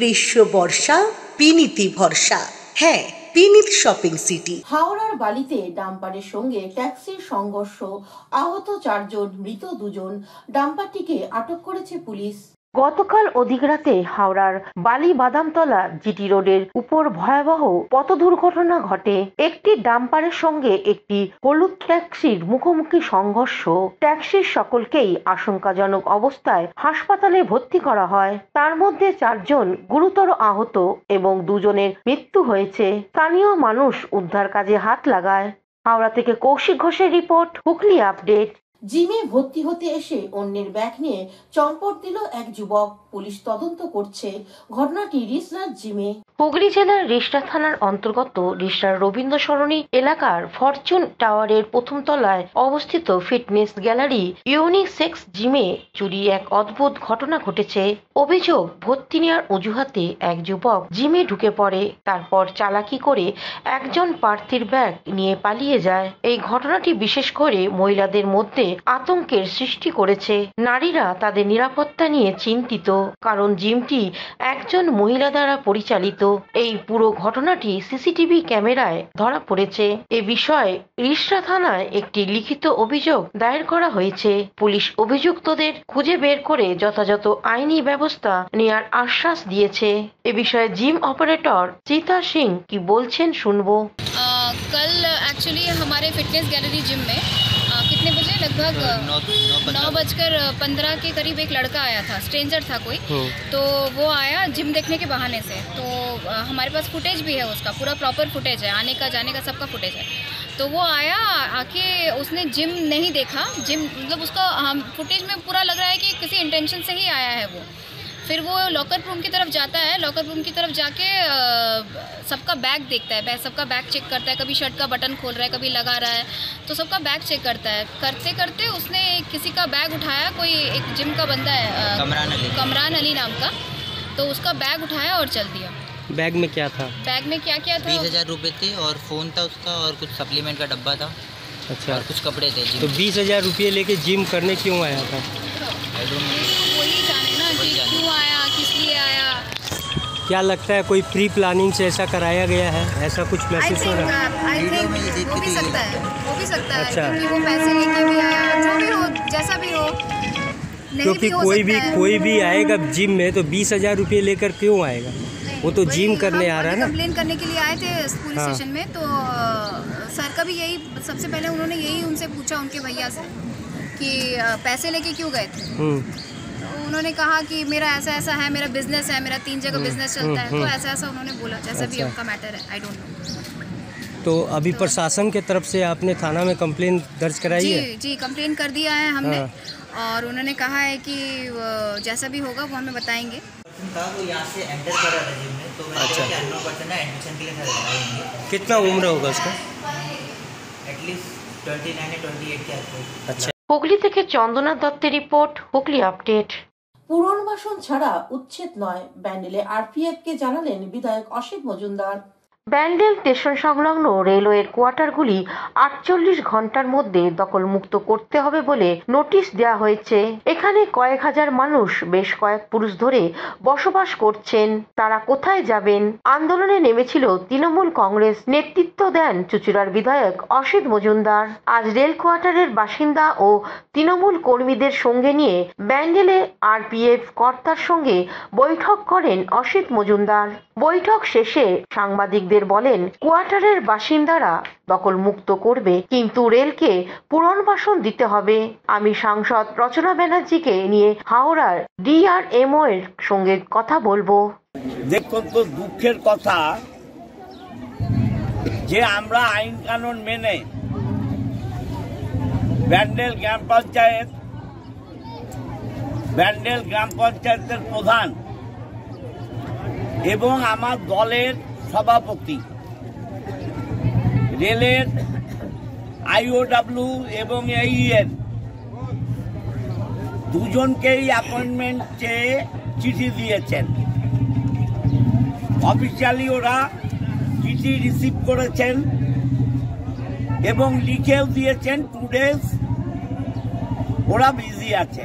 গ্রীষ্ম বর্ষা পিনিতি ভরসা। হ্যাঁ, পিনিত শপিং সিটি। হাওড়ার বালিতে ডাম্পারের সঙ্গে ট্যাক্সির সংঘর্ষ, আহত 4 জন, মৃত 2 জন। ডাম্পারটিকে আটক করেছে পুলিশ। গতকাল অধিক রাতে হাওড়ার বালি বাদামতলা জিটি রোডের উপর ভয়াবহ পথ দুর্ঘটনা ঘটে। একটি ডাম্পারের সঙ্গে একটি হলুদ ট্যাক্সির মুখোমুখি সংঘর্ষ। ট্যাক্সির সকলকেই আশঙ্কাজনক অবস্থায় হাসপাতালে ভর্তি করা হয়। তার মধ্যে 4 জন গুরুতর আহত এবং 2 জনের মৃত্যু হয়েছে। স্থানীয় মানুষ উদ্ধার কাজে হাত লাগায়। হাওড়া থেকে কৌশিক ঘোষের রিপোর্ট, হুগলি আপডেট। জিমে ভর্তি হতে এসে অন্যের ব্যাগ নিয়ে চম্পট দিল এক যুবক। পুলিশ তদন্ত করছে। ঘটনাটি রিসরার জিমে। হুগলি জেলার রিষড়া থানার অন্তর্গত রিষড়ার রবীন্দ্র সরণি এলাকার ফরচুন টাওয়ারের প্রথম তলায় অবস্থিত ফিটনেস গ্যালারি ইউনিসেক্স জিমে চুরি এক অদ্ভুত ঘটনা ঘটেছে। অভিযোগ, ভর্তি নেওয়ার অজুহাতে এক যুবক জিমে ঢুকে পড়ে, তারপর চালাকি করে একজন প্রার্থীর ব্যাগ নিয়ে পালিয়ে যায়। এই ঘটনাটি বিশেষ করে মহিলাদের মধ্যে আতঙ্কের সৃষ্টি করেছে। নারীরা তাদের নিরাপত্তা নিয়ে চিন্তিত, কারণ জিমটি একজন মহিলা দ্বারা পরিচালিত। এই পুরো ঘটনাটি সিসিটিভি ক্যামেরায় ধরা পড়েছে। এ বিষয়ে রিষড়া থানায় একটি লিখিত অভিযোগ দায়ের করা হয়েছে। পুলিশ অভিযুক্তদের খুঁজে বের করে যথাযথ আইনি ব্যবস্থা নেওয়ার আশ্বাস দিয়েছে। এ বিষয়ে জিম অপারেটর চিতা সিং কি বলছেন শুনবো। कल एक्चुअली हमारे फिटनेस गैलरी जिम में कितने बजे, लगभग 9:15 के करीब एक लड़का आया था। स्ट्रेंजर था कोई, तो वो आया जिम देखने के बहाने से। तो हमारे पास फुटेज भी है उसका, पूरा प्रॉपर फुटेज है, आने का जाने का सबका फुटेज है। तो वो आया, आके उसने जिम नहीं देखा। जिम मतलब उसका हम फुटेज में पूरा लग रहा है कि किसी इंटेंशन से ही आया है वो। फिर वो लॉकर रूम की तरफ जाता है। लॉकर रूम की तरफ जाके सबका बैग देखता है, सबका बैग चेक करता है। कभी शर्ट का बटन खोल रहा है, कभी लगा रहा है, तो सबका बैग चेक करता है। करते करते उसने किसी का बैग उठाया, कोई एक जिम का बंदा है कमरान अली नाम का, तो उसका बैग उठाया और चल दिया। बैग में क्या था? बैग में क्या क्या था? 20,000 रुपये थे और फ़ोन था उसका, और कुछ सप्लीमेंट का डब्बा था। अच्छा, और कुछ कपड़े थे। तो 20,000 रुपये लेके जिम करने क्यों आया था? वही जाने ना कि क्यों आया, किस लिए आया। क्या लगता है कोई प्री प्लानिंग से ऐसा कराया गया है? ऐसा कुछ महसूस हो रहा है? वो भी सकता है, अच्छा, क्योंकि वो पैसे लेके भी आया, जो भी हो, जैसा भी हो। क्योंकि कोई भी आएगा जिम में तो 20,000 रुपये लेकर क्यों आएगा? वो तो जिम करने आ रहा है ना। कंप्लेन करने के लिए आए थे पुलिस स्टेशन में, तो सर का भी यही, सबसे पहले उन्होंने यही उनसे पूछा, उनके भैया से, कि पैसे लेके क्यों गए थे। तो उन्होंने कहा कि मेरा ऐसा ऐसा है, मेरा बिजनेस है, मेरा 3 जगह बिजनेस चलता है, तो ऐसा ऐसा उन्होंने बोला। जैसा भी उनका मैटर है, आई डोंट नो। तो अभी प्रशासन के तरफ से आपने थाना में कंप्लेन दर्ज कराई है? जी, कंप्लेन कर दिया है हमने। और उन्होंने कहा है कि जैसा भी होगा वो हमें बताएंगे। वो यहाँ से एंटर कर रहा था जिम में, तो मैंने कहा कि अननोन पर्सन है, एडमिशन के लिए आएंगे। कितना उम्र होगा उसका? एटलीस्ट 29 या 28 के आसपास। अच्छा। হুগলি থেকে চন্দনা দত্তের রিপোর্ট, হুগলি আপডেট। পুনর্বাসন ছাড়া উচ্ছেদ নয়, ব্যান্ডেলে আরপিএফ কে জানালেন বিধায়ক অসিত মজুমদার। ব্যান্ডেল স্টেশন সংলগ্ন রেলওয়ের কোয়ার্টারগুলি 48 ঘন্টার মধ্যে দখলমুক্ত করতে হবে বলে নোটিশ দেওয়া হয়েছে। এখানে কয়েক হাজার মানুষ বেশ কয়েক পুরুষ ধরে বসবাস করছেন। তারা কোথায় যাবেন? আন্দোলনে নেমেছিল তৃণমূল কংগ্রেস। নেতৃত্ব দেন চুঁচুড়ার বিধায়ক অসিত মজুমদার। আজ রেল কোয়ার্টারের বাসিন্দা ও তৃণমূল কর্মীদের সঙ্গে নিয়ে ব্যান্ডেলে আরপিএফ কর্তার সঙ্গে বৈঠক করেন অসিত মজুমদার। বৈঠক শেষে সাংবাদিকদের বলেন, কোয়ার্টারের বাসিন্দারা দখল মুক্ত করবে, কিন্তু রেলকে পুনর্বাসন দিতে হবে। আমি সাংসদ রচনা ব্যানার্জিকে নিয়ে হাওড়ার ডিআরএমও এর সঙ্গে কথা বলবো। দেখুন, তো দুঃখের কথা যে আমরা আইন কানুন মেনে ব্যান্ডেল গ্রাম পঞ্চায়েতের প্রধান এবং আমার দলের সভাপতি, রেলের আইওডব্লিউ এবং এইএন দুজনকেই অ্যাপয়েন্টমেন্ট চেয়ে চিঠি দিয়েছেন। অফিসিয়ালি ওরা চিঠি রিসিভ করেছেন এবং লিখেও দিয়েছেন 2 days ওরা বিজি আছে।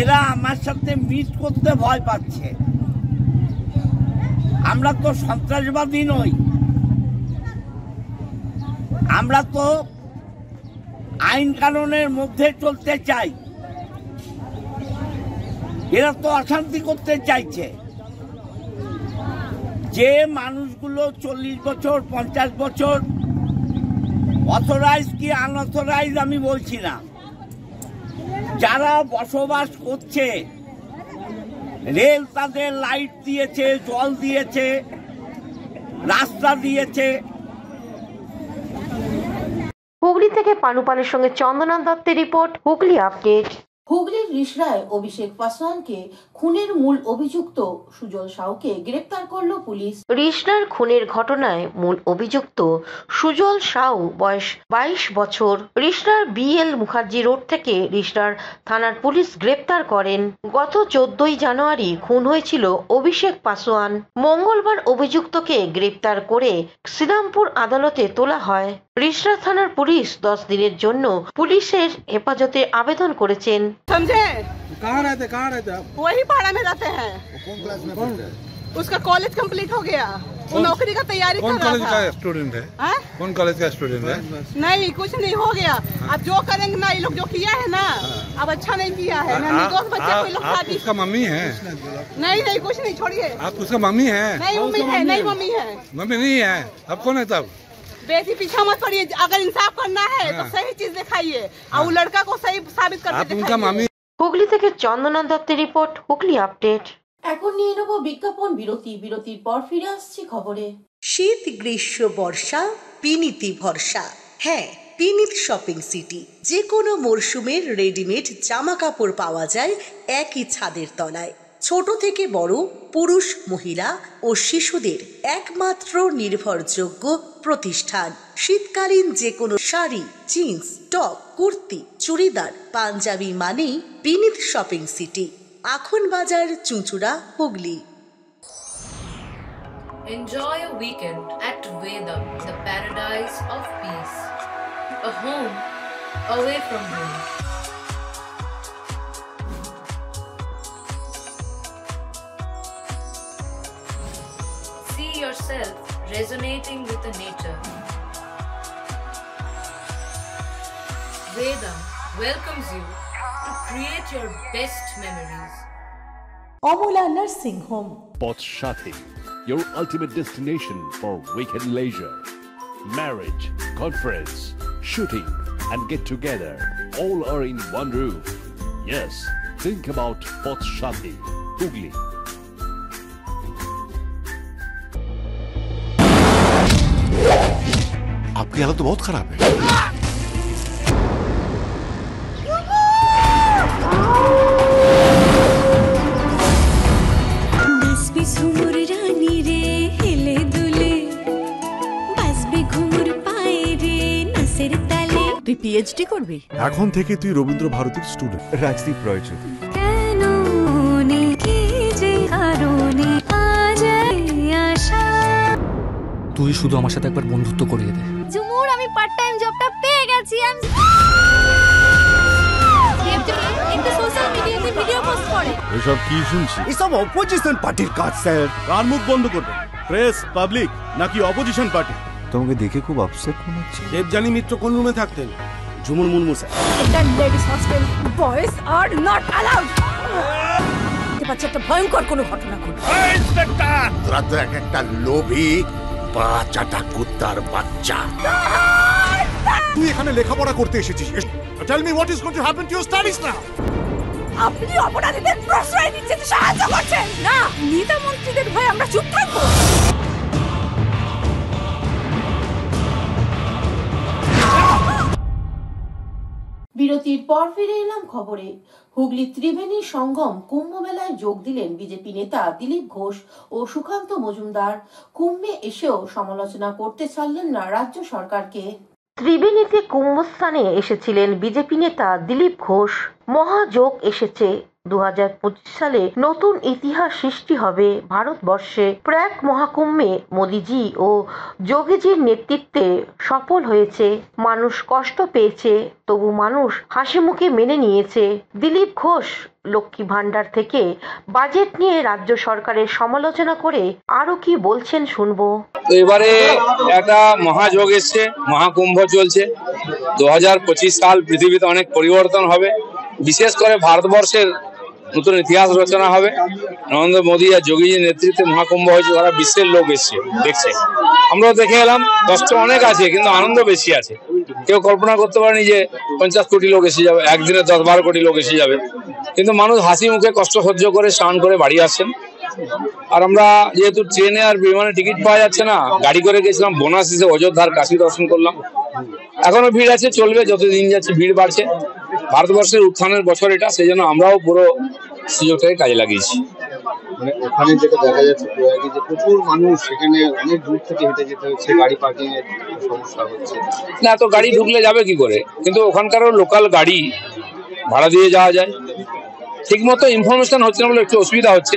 এরা আমার সাথে মিট করতে ভয় পাচ্ছে। আমরা তো সন্ত্রাসবাদী নই, আমরা তো আইন কানুনের মধ্যে চলতে চাই। এরা তো অশান্তি করতে চাইছে। যে মানুষগুলো 40 বছর 50 বছর, অথরাইজ কি আনঅথরাইজ আমি বলছি না, যারা বসবাস করছে, রেল তাদের লাইট দিয়েছে, জল দিয়েছে, রাস্তা দিয়েছে। হুগলি থেকে পানুপালের সঙ্গে চন্দনা দত্তের রিপোর্ট, হুগলি আপডেট। হুগলির রিষড়ায় অভিষেক পাসওয়ানকে খুনের মূল অভিযুক্ত সুজল সাউকে গ্রেপ্তার করল পুলিশ। রিষড়ার খুনের ঘটনায় মূল অভিযুক্ত সুজল সাউ, বয়স 22 বছর, রিষড়ার BL মুখার্জি রোড থেকে রিষড়ার থানার পুলিশ গ্রেপ্তার করেন। গত 14ই জানুয়ারি খুন হয়েছিল অভিষেক পাসওয়ান। মঙ্গলবার অভিযুক্তকে গ্রেপ্তার করে শ্রীরামপুর আদালতে তোলা হয়। রিষড়া থানার পুলিশ 10 দিনের জন্য পুলিশের হেফাজতে আবেদন করেছেন। समझे? कहाँ रहते आप? वही पाड़ा में रहते हैं। कौन क्लास में पढ़ते हैं? उसका कॉलेज कंप्लीट हो गया, वो नौकरी का तैयारी कर रहा था। कौन कॉलेज का स्टूडेंट है? कौन कॉलेज का स्टूडेंट है? नहीं, कुछ नहीं हो गया। अब जो करेंगे ना, ये लोग जो किया है ना, अब अच्छा नहीं किया है ना। निर्दोष बच्चे को लोग शादी। उसका मम्मी है? नहीं, कुछ नहीं, छोड़िए। आप उसका मम्मी है? नहीं मम्मी है, नहीं मम्मी है। मम्मी नहीं है, अब कौन है तब? बेटी पीछा मत पड़िए, अगर इंसाफ करना है तो सही चीज दिखाइए और वो लड़का को सही साबित करके दिखाइए। হুগলি থেকে চন্দনা দত্তের রিপোর্ট, হুগলি আপডেট। এখন নিয়ে নেব বিজ্ঞাপন বিরতি। বিরতির পর ফিরে আসছি খবরে। শীত, গ্রীষ্ম, বর্ষা, পিনিতি ভরসা। হ্যাঁ, পিনিত শপিং সিটি। যে কোনো মরশুমের রেডিমেড জামা কাপড় পাওয়া যায় একই ছাদের তলায়। ছোট থেকে বড়, পুরুষ, মহিলা ও শিশুদের একমাত্র নির্ভরযোগ্য প্রতিষ্ঠান। শীতকালীন যে কোনো শাড়ি, জিন্স, টপ, কুর্তি, চুড়িদার, পাঞ্জাবি মানেই বিনীত শপিং সিটি, আখন বাজার, চুঁচুড়া, Hooghly. Enjoy a weekend at Vedam, the paradise of peace. A home away from home. See yourself resonating with the nature. Vedam welcomes you to create your best memories. Amala nursing home. Potshati, your ultimate destination for weekend leisure. Marriage, conference, shooting and get together all are in one roof. Yes, think about Potshati, Hugli. आपकी हालत तो बहुत खराब है। তুই PhD করবি? এখন থেকে তুই রবীন্দ্র ভারতীর স্টুডেন্ট। রাজদীপ রয় চৌধুরী। তুই শুধু আমার সাথে একবার বন্ধুত্ব করিয়ে দে। জুমুর, আমি পার্ট টাইম জবটা পেয়ে গেছি। একটা সোশ্যাল মিডিয়াতে ভিডিও পোস্ট করে। এসব কি শুনছি? এসব অপোজিশন পার্টির কাজ স্যার। কার মুখ বন্ধ করবেন? প্রেস, পাবলিক নাকি অপোজিশন পার্টি? তোমাকে দেখে খুব আপসেট মনে হচ্ছে। দেবজানী মিত্র কোন রুমে থাকতেন? ঝুমুর মুর্মু স্যার। এটা ladies hostel, boys are not allowed. বাচ্চা একটা ভয়ঙ্কর কোনো ঘটনা ঘটবে। ইন্সপেক্টর, তোরা তো একটা লোভী বাচ্চাটা কুত্তার বাচ্চা। তুই এখানে লেখাপড়া করতে এসেছিস। Tell me what is going to happen to your studies now. আপনি অপরাধীদের প্রশ্রয় দিতে সাহায্য করছেন না। নেতা মন্ত্রীদের ভয়ে আমরা চুপ থাকবো? বিরতির পর ফিরে এলাম খবরে। হুগলি ত্রিবেণী সঙ্গম কুম্ভ মেলায় যোগ দিলেন বিজেপি নেতা দিলীপ ঘোষ ও সুকান্ত মজুমদার। কুম্ভে এসেও সমালোচনা করতে ছাড়লেন না রাজ্য সরকারকে। ত্রিবেণীতে কুম্ভস্থানে এসেছিলেন বিজেপি নেতা দিলীপ ঘোষ। মহাযোগ এসেছে। 2025 সালে নতুন ইতিহাস সৃষ্টি হবে ভারতবর্ষে। প্রয়াগ মহাকুম্ভে মোদিজি ও যোগীজির নেতৃত্বে সফল হয়েছে। মানুষ কষ্ট পেয়েছে, তবু মানুষ হাসি মুখে মেনে নিয়েছে। দিলীপ ঘোষ লক্ষ্মী ভান্ডার থেকে বাজেট নিয়ে রাজ্য সরকারের সমালোচনা করে আরো কি বলছেন শুনবো। এবারে একটা মহাযোগ এসছে, মহাকুম্ভ চলছে। 2025 সাল পৃথিবীতে অনেক পরিবর্তন হবে, বিশেষ করে ভারতবর্ষের নতুন ইতিহাস রচনা হবে। নরেন্দ্র মোদী আর যোগীজির নেতৃত্বে মহাকুম্ভ হয়েছে, সারা বিশ্বের লোক এসছে দেখছে। আমরাও দেখে এলাম, কষ্ট অনেক আছে কিন্তু আনন্দ বেশি আছে। কেউ কল্পনা করতে পারেনি যে 50 কোটি লোক এসে যাবে, একদিনে 10-12 কোটি লোক এসে যাবে, কিন্তু মানুষ হাসি মুখে কষ্ট সহ্য করে স্নান করে বাড়ি আসছেন। আর আমরা যেহেতু ট্রেনে আর বিমানে টিকিট পাওয়া যাচ্ছে না, গাড়ি করে গেছিলাম, বোনাস হিসেবে অযোধ্যার কাশী দর্শন করলাম। এখনো ভিড় আছে, চলবে, যতদিন যাচ্ছে ভিড় বাড়ছে। ভারতবর্ষের উত্থানের বছর এটা, সেই জন্য আমরাও পুরো সুযোগটাকে কাজে লাগিয়েছি। মানে ওখানে যেটা দেখা যাচ্ছে যে প্রচুর মানুষ, সেখানে অনেক দূর থেকে হেঁটে যেতে হচ্ছে, গাড়ি পার্কিং এর সমস্যা হচ্ছে। না, এত গাড়ি ঢুকলে যাবে কি করে? কিন্তু ওখানকারও লোকাল গাড়ি ভাড়া দিয়ে যাওয়া যায়। ঠিক মতো ইনফরমেশন হচ্ছে না বলে একটু অসুবিধা হচ্ছে।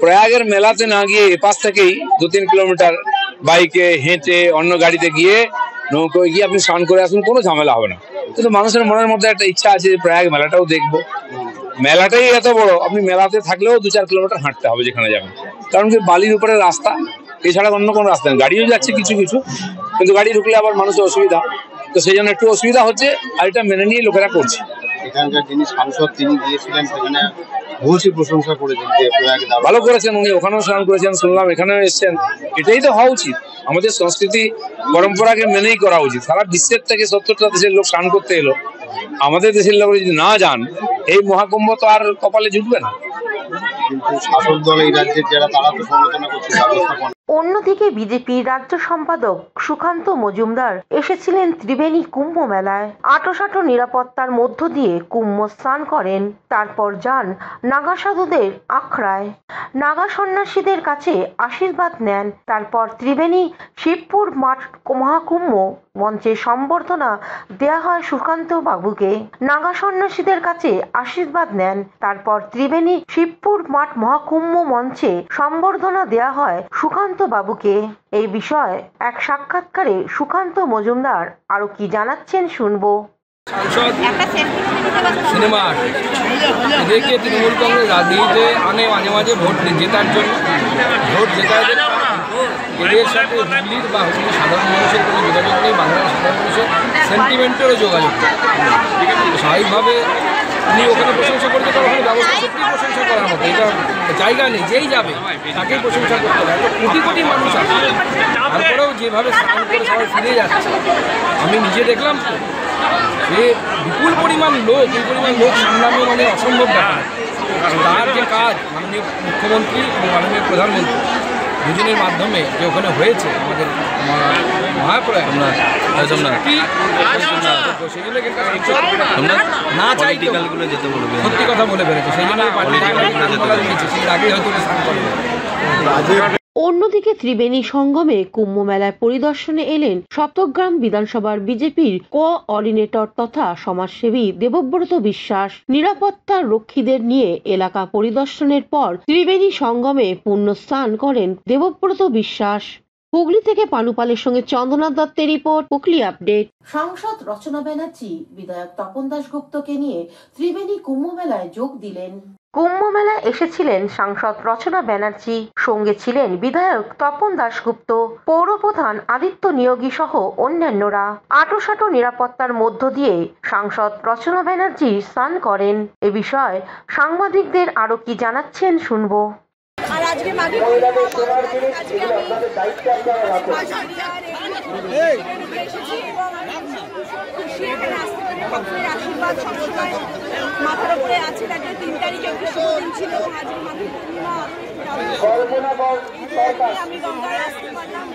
প্রয়াগের মেলাতে না গিয়ে এপাশ থেকেই 2-3 কিলোমিটার বাইকে হেঁটে অন্য গাড়িতে গিয়ে নৌকোয় গিয়ে আপনি স্নান করে আসুন, কোনো ঝামেলা হবে না। কিন্তু মানুষের মনের মধ্যে একটা ইচ্ছা আছে যে প্রয়াগ মেলাটাও দেখবো। মেলাটাই এত বড়, আপনি মেলাতে থাকলেও 2-4 কিলোমিটার হাঁটতে হবে যেখানে যাবেন, কারণ কি বালির উপরে রাস্তা, এছাড়া অন্য কোনো রাস্তা নেই। গাড়িও যাচ্ছে কিছু কিছু, কিন্তু গাড়ি ঢুকলে আবার মানুষের অসুবিধা, তো সেই জন্য একটু অসুবিধা হচ্ছে। আর এটা মেনে নিয়ে লোকেরা করছে। এখানকার যিনি সাংসদ, তিনি গিয়েছিলেন সেখানে বহুতই প্রশংসা করেছেন, ভালো করেছেন উনি, ওখানেও স্নান করেছেন শুনলাম, এখানেও এসছেন। এটাই তো হওয়া উচিত, আমাদের সংস্কৃতি পরম্পরাকে মেনেই করা উচিত। সারা বিশ্বের থেকে 70টা দেশের লোক স্নান করতে এলো, আমাদের দেশের লোক যদি না যান, এই মহাকুম্ভ তো আর কপালে জুটবে না। কিন্তু শাসক দল এই রাজ্যের যারা, তারা তো সমালোচনা করছে ব্যবস্থাপনা। অন্যদিকে বিজেপির রাজ্য সম্পাদক সুকান্ত মজুমদার এসেছিলেন ত্রিবেণী কুম্ভ মেলায়। আঁটোসাঁটো নিরাপত্তার মধ্য দিয়ে কুম্ভ স্নান করেন, তারপর যান নাগা সাধুদের আখড়ায়, নাগা সন্ন্যাসীদের কাছে আশীর্বাদ নেন। তারপর ত্রিবেণী শিবপুর মাঠ মহাকুম্ভ মঞ্চে সম্বর্ধনা দেয়া হয় সুকান্ত বাবুকে। নাগা সন্ন্যাসীদের কাছে আশীর্বাদ নেন, তারপর ত্রিবেণী শিবপুর মাঠ মহাকুম্ভ মঞ্চে সম্বর্ধনা দেয়া হয় সুকান্ত বাবুকে। এই বিষয়ে এক সাক্ষাৎকারে সুকান্ত মজুমদার আরো কি জানাচ্ছেন শুনবো। সিনেমা এদেরকে তৃণমূল কংগ্রেস রাজনীতিতে আনে মাঝে মাঝে ভোট জেতার জন্য। ভোট জেতার জন্য এদের সাথে হুগলির বা হুগলির সাধারণ মানুষের কোনো যোগাযোগ নেই, বাংলার সাধারণ মানুষের সেন্টিমেন্টেরও যোগাযোগ নেই। স্বাভাবিকভাবে উনি ওখানে প্রশংসা করতে পারেন, ওখানে ব্যবস্থা সত্যি প্রশংসা করার মতো, এটা জায়গা নেই, যেই যাবে তাকেই প্রশংসা করতে হবে। এত কোটি কোটি মানুষ আছে, তারপরেও যেভাবে স্নান করে সবাই ফিরে যাচ্ছে, আমি নিজে দেখলাম তো যে বিপুল পরিমাণ লোক, এই পরিমাণ লোক সামলানো মানে অসম্ভব ব্যাপার। তার যে কাজ মাননীয় মুখ্যমন্ত্রী এবং মাননীয় প্রধানমন্ত্রী দুজনের মাধ্যমে যে ওখানে হয়েছে আমাদের মহাপ্রয়াগ, সত্যি কথা বলে ফেলেছে, সেই জন্য আগে হয়তো স্নান করে। অন্যদিকে ত্রিবেণী সঙ্গমে কুম্ভ মেলায় পরিদর্শনে এলেন সপ্তগ্রাম বিধানসভার বিজেপির কোঅর্ডিনেটর তথা সমাজসেবী দেবব্রত বিশ্বাস। নিরাপত্তার রক্ষীদের নিয়ে এলাকা পরিদর্শনের পর ত্রিবেণী সঙ্গমে পুণ্যস্নান করেন দেবব্রত বিশ্বাস। হুগলি থেকে পানুপালের সঙ্গে চন্দনা দত্তের রিপোর্ট, হুগলি আপডেট। সাংসদ রচনা ব্যানার্জি বিধায়ক তপন দাশগুপ্তকে নিয়ে ত্রিবেণী কুম্ভ মেলায় যোগ দিলেন। কুম্ভ মেলায় এসেছিলেন সাংসদ রচনা ব্যানার্জি, সঙ্গে ছিলেন বিধায়ক তপন দাশগুপ্ত, পৌরপ্রধান আদিত্য নিয়োগী সহ অন্যান্যরা। আঁটোসাঁটো নিরাপত্তার মধ্য দিয়ে সাংসদ রচনা ব্যানার্জি স্নান করেন। এ বিষয়ে সাংবাদিকদের আরো কি জানাচ্ছেন শুনবো। আর আজকে মাকে আশীর্বাদ সবসময় মাথার উপরে আছে। তাকে 3 তারিখে দিন ছিল, আজকে মাকে আমি গঙ্গায় আসতে পারলাম।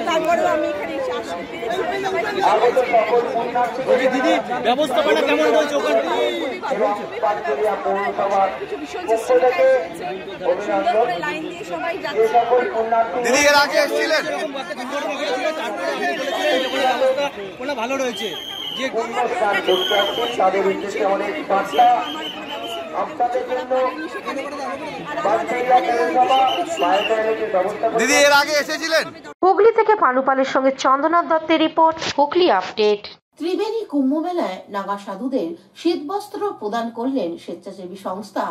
তারপরেও আমি এখানে দিদি ব্যবস্থাপনা কেমন রয়েছে ওখানে? দিদি এর আগে এসেছিলেন, ভালো রয়েছে যে তাদের উদ্দেশ্যে অনেক বার্তা দিদি এর আগে এসেছিলেন? হুগলি থেকে পানুপালের সঙ্গে চন্দ্রনাথ দত্তের রিপোর্ট, হুগলি আপডেট। ত্রিবেণী কুম্ভমেলায় নাগা সাধুদের শীতবস্ত্র প্রদান করলেন স্বেচ্ছাসেবী সংস্থা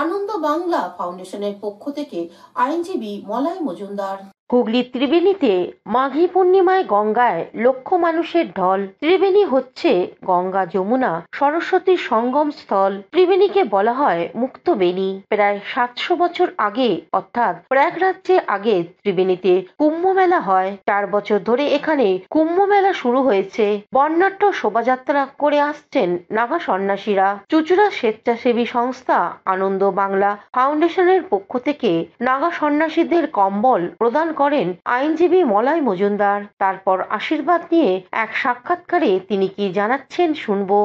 আনন্দ বাংলা ফাউন্ডেশনের পক্ষ থেকে আইনজীবী মলয় মজুমদার। হুগলি ত্রিবেণীতে মাঘী পূর্ণিমায় গঙ্গায় লক্ষ মানুষের ঢল। ত্রিবেণী হচ্ছে গঙ্গা যমুনা সরস্বতীর সঙ্গম স্থল। ত্রিবেণীকে বলা হয় মুক্তবেণী। প্রায় 700 বছর আগে অর্থাৎ প্রয়াগরাজ্যে আগে ত্রিবেণীতে কুম্ভ মেলা হয়। 4 বছর ধরে এখানে কুম্ভ মেলা শুরু হয়েছে। বর্ণাঢ্য শোভাযাত্রা করে আসছেন নাগা সন্ন্যাসীরা। চুঁচুড়া স্বেচ্ছাসেবী সংস্থা আনন্দ বাংলা ফাউন্ডেশনের পক্ষ থেকে নাগা সন্ন্যাসীদের কম্বল প্রদান করেন আইনজীবী মলয় মজুমদার। তারপর আশীর্বাদ নিয়ে এক সাক্ষাৎকারে তিনি কি জানাচ্ছেন শুনবো।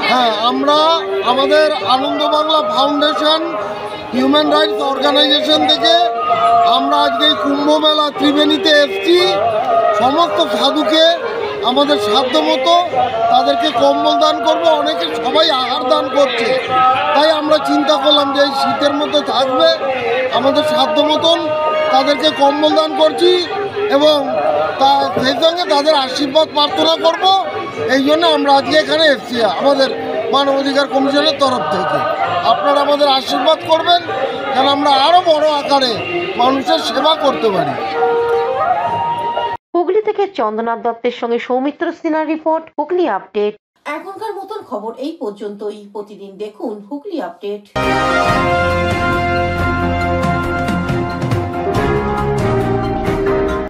হ্যাঁ, আমরা আমাদের Ananda Bangla foundation human rights organization থেকে আমরা আজকে এই কুম্ভ মেলা ত্রিবেণীতে এসেছি। সমস্ত সাধুকে আমাদের সাধ্য মতো তাদেরকে কম্বল দান করবো। অনেকে সবাই আহার দান করছে, তাই আমরা চিন্তা করলাম যে এই শীতের মধ্যে থাকবে, আমাদের সাধ্য মতন তাদেরকে কম্বল দান করছি এবং সেই সঙ্গে তাদের আশীর্বাদ প্রার্থনা করব। এই জন্য আমরা আজকে এখানে এসেছি আমাদের মানবাধিকার কমিশনের তরফ থেকে। আপনারা আমাদের আশীর্বাদ করবেন যেন আমরা আরও বড় আকারে মানুষের সেবা করতে পারি। হুগলি থেকে চন্দ্রনাথ দত্তের সঙ্গে সৌমিত্র সিনহার রিপোর্ট, হুগলি আপডেট। এখনকার মতন খবর এই পর্যন্তই। প্রতিদিন দেখুন হুগলি আপডেট।